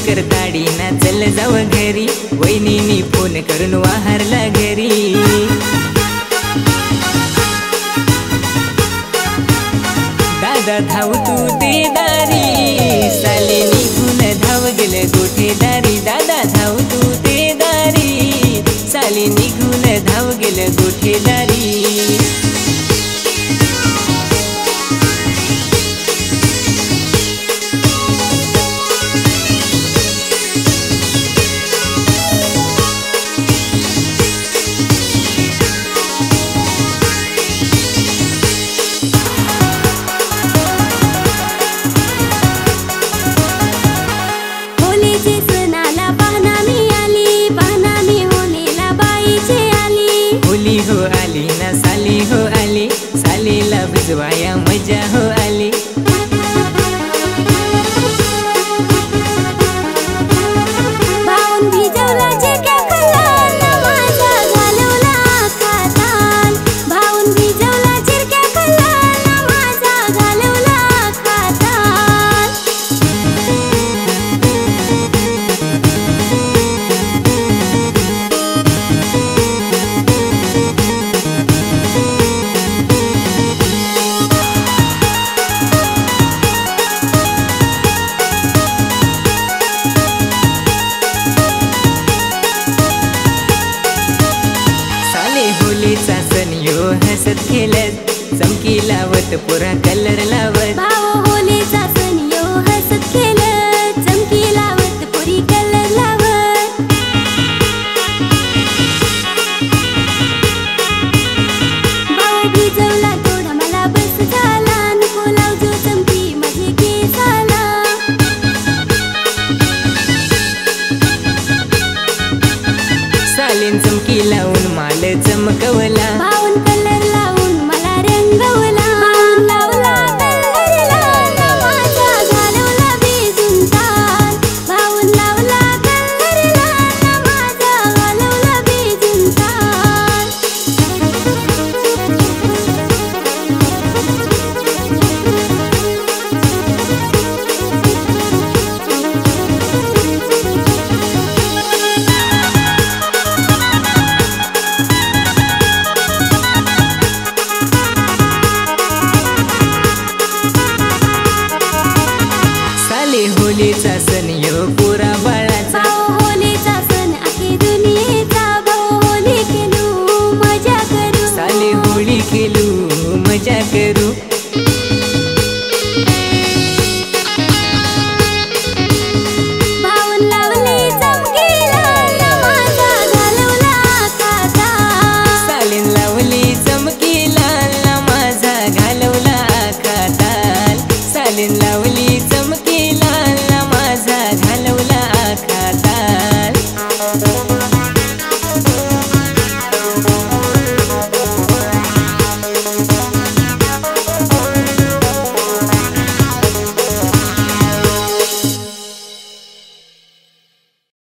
कर ताडी ना चल जाव घरी, वहिनीनी फोन करून वाहारला घरी। दादा धाव तू ते दारी, साले निघून धाव गेले गोठेदारी। दादा धाव तू ते दारी, साले निघून धाव गेले गोठेदारी। होली हो आली ना साली हो आली, सालीला भिजवाया मजा हो आली। भाऊन भिजवला चिरक्या खातान, माझा घालवला खातान। भाऊन भिजवला चिरक्या खातान, माझा घालवला खातान। होलीचा सण यो हसत खेळत, चमकी लावत पुरा कलर लावत। भाऊ होलीचा सण यो हसत खेळत, चमकी लावत पुरी कलर लावत। भाऊ भिजवला थोडा मला बस झाला, नको लावजो चमकी माझे केसाला। सालीन चमकी लावून माल चमकवला, भाऊन कलर लावून मला रंगवला। भाऊन लावला कलर लाल, माझा घालवला भिजून ताल। भाऊन लावला कलर लाल, माझा घालवला भिजून ताल। होलीचा सण यो पुरा बाळाचा। भाऊ होलीचा सण आखी दुनियेचा, भाऊ होली खेळू मजा करू। साले होळी खेळू मजा करू।